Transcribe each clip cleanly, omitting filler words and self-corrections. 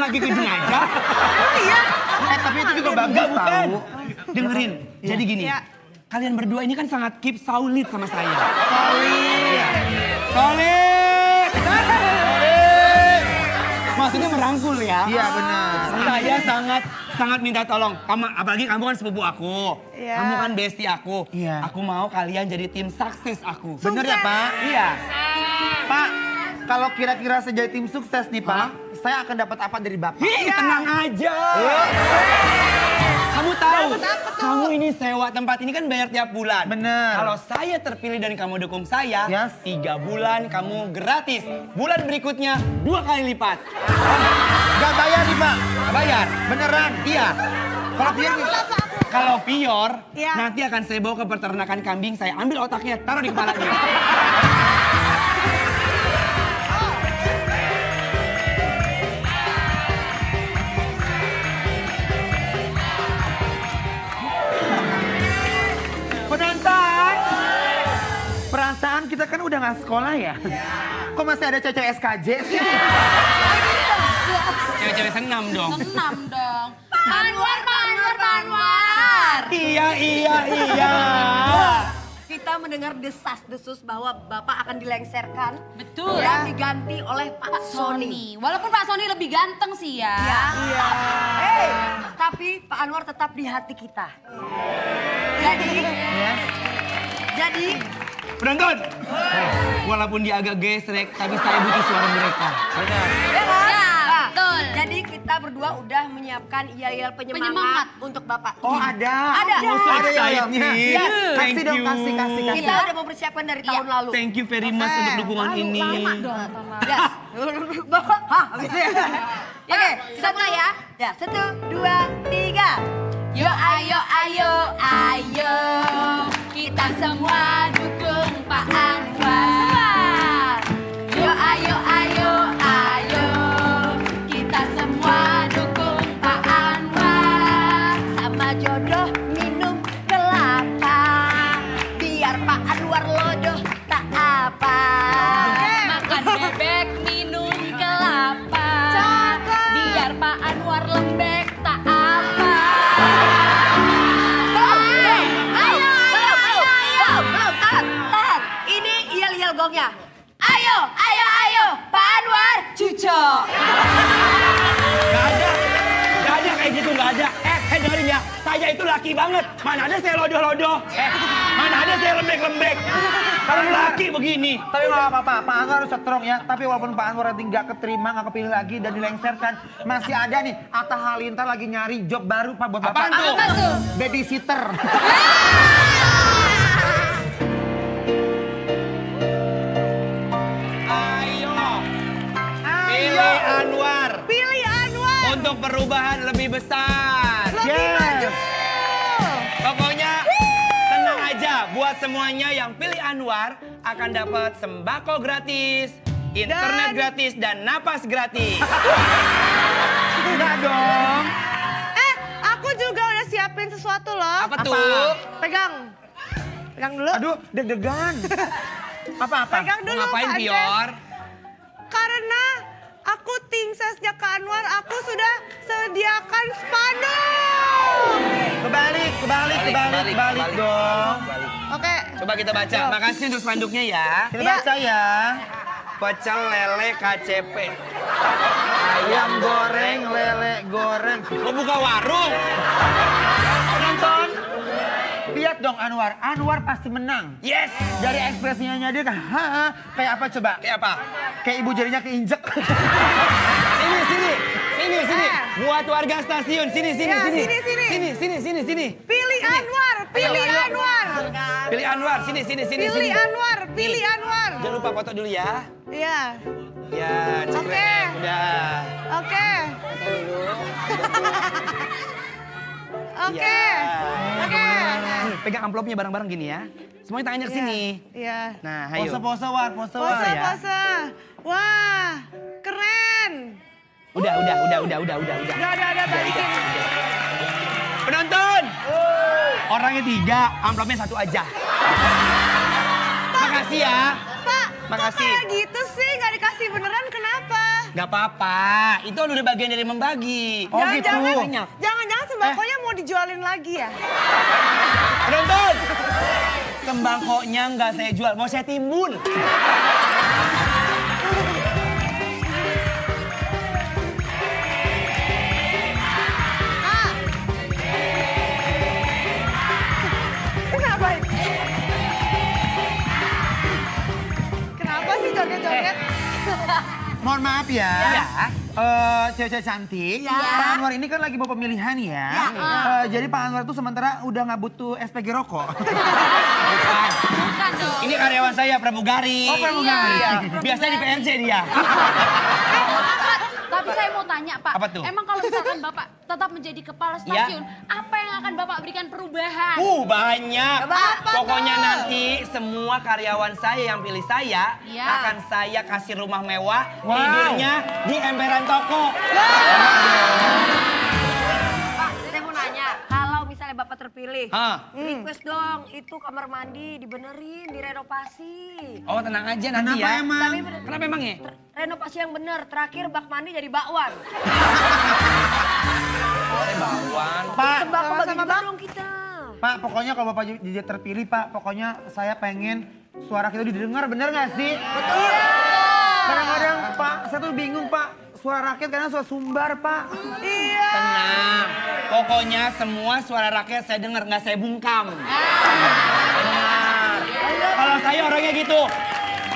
lagi ke jenazah. Iya. Tapi itu juga bagus tahu. Dengerin, jadi gini. Iya. Kalian berdua ini kan sangat keep solid sama saya. Solid. Solid! Maksudnya merangkul ya? Iya benar. Saya sangat minta tolong. Apalagi kamu kan sepupu aku. Iya. Kamu kan bestie aku. Iya. Aku mau kalian jadi tim sukses aku. Bener ya Pak? Iya. Pak, kalau kira-kira saya jadi tim sukses nih Pak, saya akan dapat apa dari Bapak? Ih, tenang aja. Kamu tahu, kamu ini sewa tempat ini kan bayar tiap bulan. Bener. Kalau saya terpilih dan kamu dukung saya, Yes. 3 bulan kamu gratis. Bulan berikutnya 2 kali lipat. Gak bayar nih Pak? Bayar. Beneran? Iya. Kalau pior, Iya. nanti akan saya bawa ke peternakan kambing, saya ambil otaknya, taruh di kepalanya. Penonton! Perasaan kita kan udah gak sekolah ya? Kok masih ada cewek SKJ sih? Cewek-cewek senam dong. Senam dong. Pak Anwar. Iya. Kita mendengar desas-desus bahwa Bapak akan dilengserkan. Betul. Dan diganti oleh Pak Sony. Walaupun Pak Sony lebih ganteng sih ya. Ya. Hey, tapi Pak Anwar tetap di hati kita. Jadi Penonton, walaupun dia agak gesrek, tapi saya butuh suara mereka. Benar. ya kan? Ya, Nah, betul. Jadi kita berdua udah menyiapkan yel-yel penyemangat Penyemangat. untuk Bapak. Oh ada? Ada. Oh, so Ada excited. yelnya. Yes. Thank Kasih dong, you. kasih. Kita udah mempersiapkan dari tahun lalu. Thank you very much untuk dukungan ini. Lama dong. Yes. Hah, gitu ya. Oke, satu ya. Ya, 1, 2, 3. Yo ayo kita semua dukung Pak Anwar. Yo ayo kita semua dukung Pak Anwar. Sama jodoh minum kelapa. Biar Pak Anwar lodoh tak apa. Makan bebek minum kelapa. Biar Pak Anwar lembek tak apa. Belum, tahan. Ini yel-yel gongnya. Ayo, Pak Anwar, cuco. Gak ada kayak gitu, gak ada. Dengerin ya, saya itu laki banget. Mana ada saya lodoh-lodoh. Mana ada saya lembek-lembek. Kalau laki begini. Tapi gak apa-apa, Pak Anwar harus strong ya. Tapi walaupun Pak Anwar nanti gak keterima, gak kepilih lagi dan dilengserkan. Masih ada nih, Atta Halilintar lagi nyari job baru Pak buat Bapak. Apaan tuh? Apa tuh? Babysitter. Pilih Anwar. Pilih Anwar. Untuk perubahan lebih besar. Lebih maju. Pokoknya tenang aja, buat semuanya yang pilih Anwar akan dapat sembako gratis, internet gratis, dan napas gratis. Enggak dong. Aku juga udah siapin sesuatu loh. Apa tuh? Pegang. Pegang dulu. Aduh, deg-degan. Apa-apa? Pegang Mau dulu ngapain, Kak Pior? Ances. Karena aku tim sesnya Kak Anwar, aku sudah sediakan spanduk. Kebalik dong. Oke. Coba kita baca. Makasih untuk spanduknya ya. Kita baca ya. Pecel lele KCP. Ayam goreng, lele goreng. Lo buka warung? Penonton, lihat dong Anwar. Anwar pasti menang. Yes. Dari ekspresinya dia kayak apa coba? Kayak apa? Kayak ibu jarinya keinjek. Sini. Buat warga stasiun. Sini. Ya, Sini. Pilih Anwar, pilih Anwar. Pilih Anwar. Sini. Pilih Anwar, pilih Anwar. Jangan lupa foto dulu ya. Iya. Ya, cekrek. Oke. Udah. Oke. Foto dulu. Oke. Ya. Oke. Nih, pegang amplopnya bareng-bareng gini ya. Semuanya tangannya ke sini. Iya. Nah, ayo. Pose War. Pose, ya. pose. Wah, keren. Udah. Udah, balikin. Penonton! Orangnya 3, amplopnya 1 aja. Makasih ya. Pak, Makasih. kok kayak gitu sih? Nggak dikasih beneran, kenapa? Gak apa-apa, itu udah bagian dari membagi. Oh gitu. Jangan-jangan sembakonya mau dijualin lagi ya? Penonton, sembakonya nggak saya jual, mau saya timbun. Kenapa? Kenapa sih joget-joget? Mohon maaf ya. Ya. Cewek-cewek cantik. Pak Anwar ini kan lagi mau pemilihan ya. Jadi Pak Anwar itu sementara udah nggak butuh SPG rokok. Bukan. Bukan dong. Ini karyawan saya, pramugari. Oh, pramugari. Iya. Biasanya di PNC dia. Tapi saya mau tanya Pak, Apa tuh? emang kalau misalkan Bapak tetap menjadi kepala stasiun, apa yang akan Bapak berikan perubahan? Banyak. Pokoknya nanti semua karyawan saya yang pilih saya Iya. akan saya kasih rumah mewah, tidurnya di emperan toko. Pak, saya mau nanya, kalau misalnya Bapak terpilih, Hah? request dong itu kamar mandi dibenerin, direnovasi. Oh tenang aja nanti Kenapa ya. emang? Tapi Kenapa emang ya? renovasi yang bener, terakhir bak mandi jadi bakwan. Bawang. Pak, Sembako bagi sama juga Bak. dong kita. Pak, pokoknya kalau Bapak jadi terpilih, Pak, pokoknya saya pengen suara kita didengar, bener nggak sih? Betul. Kadang-kadang, Pak, saya tuh bingung, Pak. Suara rakyat kadang suara sumbar, Pak. Iya. Tenang. Pokoknya semua suara rakyat saya dengar, nggak saya bungkam. Benar. Kalau saya orangnya gitu.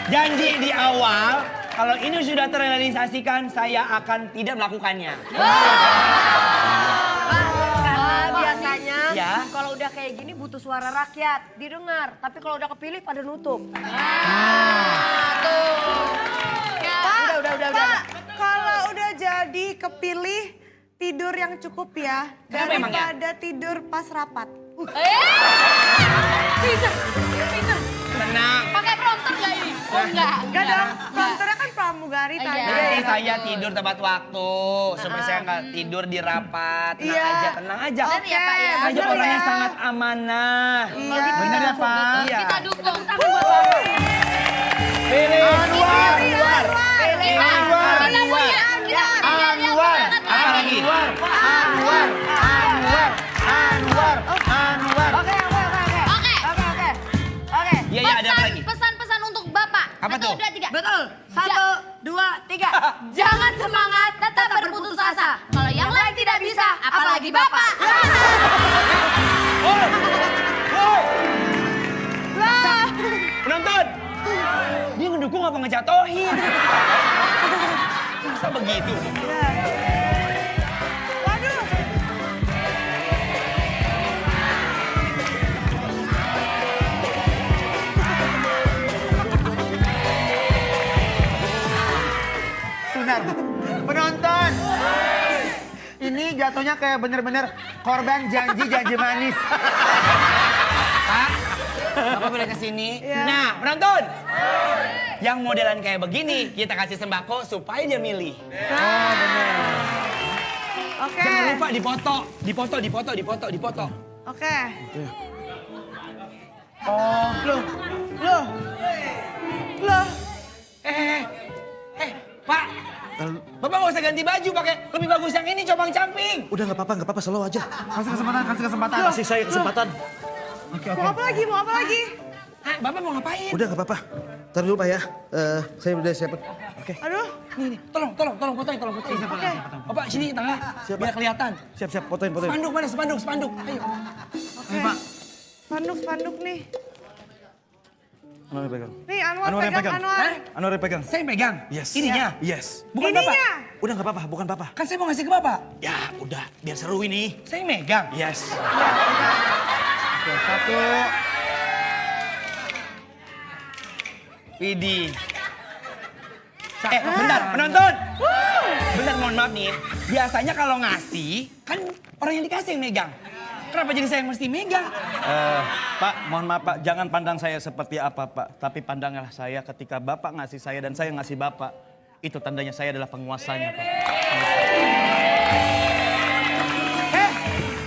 Janji di awal, kalau ini sudah terrealisasikan, saya akan tidak melakukannya. Karena biasanya Ya. kalau udah kayak gini butuh suara rakyat, didengar. Tapi kalau udah kepilih pada nutup. Udah. Pak, kalau udah jadi kepilih tidur yang cukup ya. Kenapa emang ya? Daripada tidur pas rapat. Pinter. Tenang. Pakai prompter nggak ini? Oh enggak. Enggak dong, prompternya kan pramugari Iya. tadi. Nanti saya tidur tepat waktu, supaya saya nggak tidur di rapat. Tenang Iya. aja, tenang aja. Bener ya, Pak, ya? Saya bener orangnya ya. sangat amanah. Iya. Bener ya, Pak? Iya. Kita dukung. Pilih Anwar. Anwar. Apa lagi? Anwar. Oke. Iya, iya, ada apa lagi? Pesan-pesan untuk Bapak. Apa Satu, tuh? dua, tiga. Betul. 1, 2, 3. Jangan semangat, tetap berputus asa. Kalau yang lain tidak bisa, apalagi Bapak. Oh! Oh! Penonton! Dia ngedukung apa ngejatohin? Masa begitu? Waduh. Sebentar. Penonton. Ini jatuhnya kayak bener-bener korban janji manis. Pak, Bapak boleh kesini? Iya. Nah, penonton! Yang modelan kayak begini, kita kasih sembako supaya dia milih. Oke. Jangan lupa dipoto. Oke. Oh, Loh. Pak! Bapak nggak usah ganti baju, pakai lebih bagus yang ini, compang-camping. Udah nggak apa-apa, selalu aja. kasih kesempatan. Kasih saya kesempatan. Mau apa lagi? Hah, Bapak mau ngapain? Udah nggak apa-apa. Ntar dulu Pak ya. Saya udah siapin. Oke. Aduh. Nih, tolong fotoin. Oke. Bapak sini tengah, biar kelihatan. Siap, fotoin. Spanduk mana? Spanduk. Ayo. Oke. Spanduk nih. Anwar yang pegang. Nih Anwar Anwar yang pegang, pegang. Anwar. Hah? Anwar yang pegang. Saya yang pegang. Yes. Ininya. Yes. Bukan Ininya. Bapak. Udah nggak apa-apa, bukan Papa. Kan saya mau ngasih ke Bapak. Ya udah, biar seru ini. Saya yang megang. Yes. Oke, 1. Widih. Bentar, penonton. Bentar, mohon maaf nih. Biasanya kalau ngasih, kan orang yang dikasih yang megang. Kenapa jadi saya yang mesti megang? Pak, mohon maaf Pak, jangan pandang saya seperti apa Pak. Tapi pandanglah saya ketika Bapak ngasih saya dan saya ngasih Bapak. Itu tandanya saya adalah penguasanya Pak.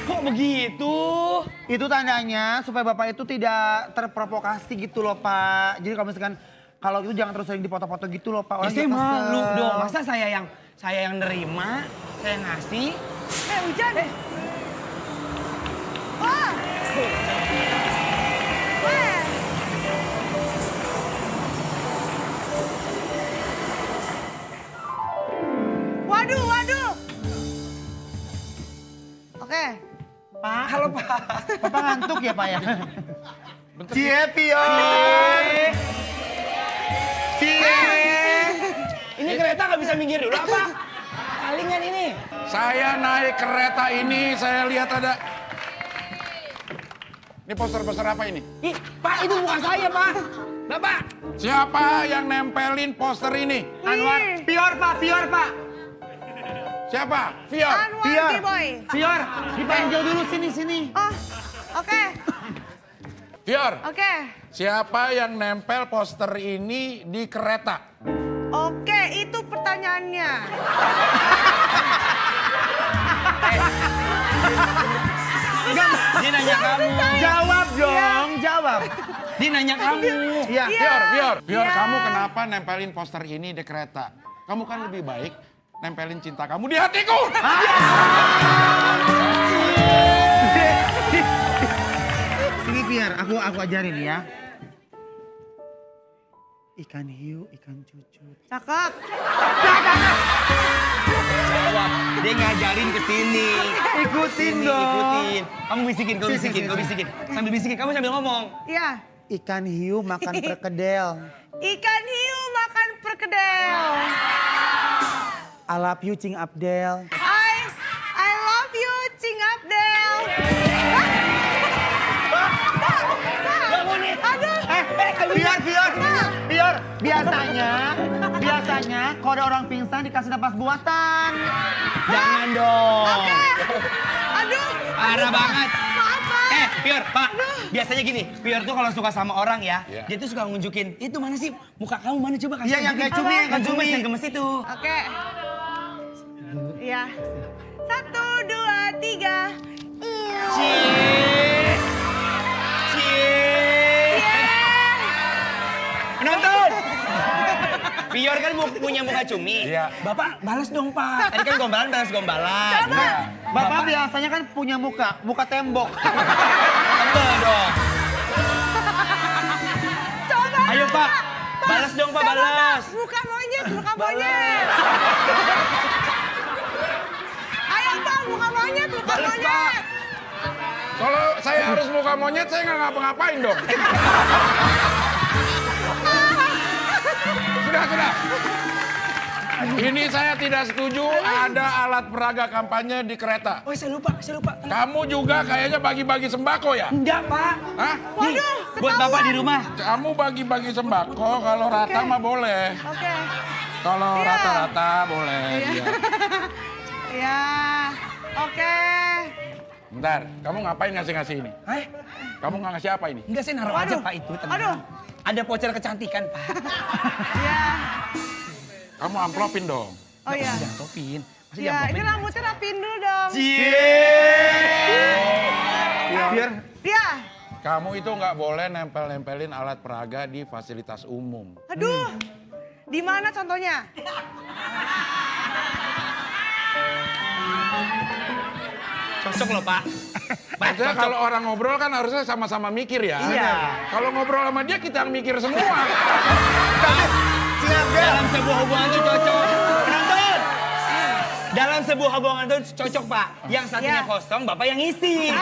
Kok begitu? Itu tandanya supaya Bapak itu tidak terprovokasi gitu loh, Pak. Jadi kalau misalkan Kalau gitu jangan terus sering dipoto-foto gitu loh Pak. Ya Orang saya juga kesel. malu dong, masa saya yang nerima, saya ngasih. Hujan. Wah. Wah. Waduh. Oke. Pak, halo Pak. Papa ngantuk ya Pak ya? Cie, Ini kereta nggak bisa minggir dulu apa? Palingan ini. Saya naik kereta ini, saya lihat ada... Ini poster-poster apa ini? Ih, Pak itu bukan saya Pak. Bapak. Siapa yang nempelin poster ini? Anwar, Pior Pak. Siapa? Fior. Anwar B-Boy. Pior, dipanggil dulu sini. Oh, oke. Fior, Oke. siapa yang nempel poster ini di kereta? Oke, itu pertanyaannya. Dia nanya kamu. Jawab dong, jawab. Dia nanya kamu. Iya. Fior, Iya. kamu kenapa nempelin poster ini di kereta? Kamu kan lebih baik nempelin cinta kamu di hatiku. Sini Pior, aku ajarin ya. Ikan hiu, ikan cucut. Cakep. Jawab. Dia ngajarin ke sini. Ikutin Sini, dong. ikutin. Kamu bisikin, kau Sini. bisikin. Sambil bisikin, kamu sambil ngomong. Iya. Ikan hiu makan perkedel. Ikan hiu makan perkedel. I love you, Cing Abdel. I love you, Cing Abdel. Pior. Biasanya kalau ada orang pingsan dikasih napas buatan. Jangan dong. Aduh. Parah banget. Maaf, Pak. Pior, Pak. Biasanya gini, Pior tuh kalau suka sama orang ya, Iya. dia tuh suka nunjukin, itu mana sih muka kamu mana coba kasih. Iya, yang kayak cumi, yang kayak cumi. Yang gemes itu. Oke. Iya. 1, 2, 3. Cie. Penonton. Pior kan punya muka cumi. Iya. Bapak balas dong, Pak. Tadi kan gombalan balas gombalan. Bapak biasanya kan punya muka tembok. Tebel dong. Coba. Ayo, Pak. Balas dong, Pak, balas. Muka monyet. Ayo, Pak, muka monyet. Balas, Pak. Kalau saya harus muka monyet, saya nggak ngapa-ngapain dong. Sudah. Ini saya tidak setuju ada alat peraga kampanye di kereta. Oh, saya lupa. Kamu juga kayaknya bagi-bagi sembako ya? Enggak, Pak. Hah? Nih, buat Bapak di rumah. Kamu bagi-bagi sembako, kalau rata mah boleh. Oke. Kalau Iya. rata-rata boleh. Iya. Iya. Oke. Bentar, kamu ngapain ngasih-ngasih ini? Hah? Kamu nggak ngasih apa ini? Enggak, saya naruh aja, Pak, itu. Tenang. Aduh. Ada voucher kecantikan, Pak. Iya. Kamu amplopin dong. Oh iya. Jangan topin. Masih Iya, jangan ini topin. rambutnya rapiin dulu dong. Pior. Iya. Kamu itu nggak boleh nempel-nempelin alat peraga di fasilitas umum. Aduh. Di mana contohnya? Cocok loh, Pak. Maksudnya kalau orang ngobrol kan harusnya sama-sama mikir ya. Iya. Kalau ngobrol sama dia kita yang mikir semua. Dalam sebuah hubungan itu cocok. Penonton. Dalam sebuah hubungan itu cocok, Pak. Yang satunya Iya. kosong, Bapak yang isi.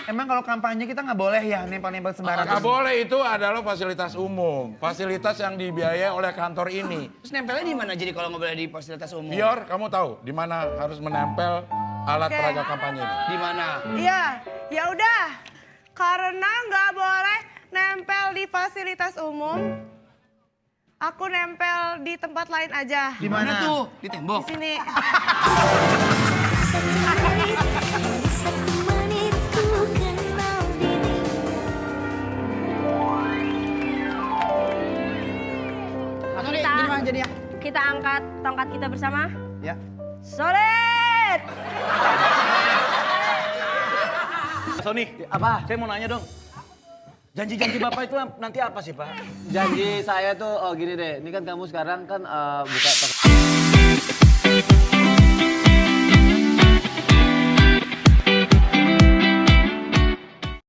Emang kalau kampanye kita nggak boleh ya nempel-nempel sembarangan. Nggak boleh, itu adalah fasilitas umum. Fasilitas yang dibiayai oleh kantor ini. Terus nempelnya di mana jadi kalau nggak boleh di fasilitas umum? Pior, kamu tahu di mana harus menempel alat Oke. peraga kampanye ini? Di mana? Iya. Ya udah. Karena nggak boleh nempel di fasilitas umum, aku nempel di tempat lain aja. Di mana tuh? Di tembok. Di sini. Kita angkat tongkat kita bersama. Ya. Solid. Sony, Apa? saya mau nanya dong. Janji-janji Bapak itu nanti apa sih, Pak? Janji saya tuh, oh gini deh, ini kan kamu sekarang kan buka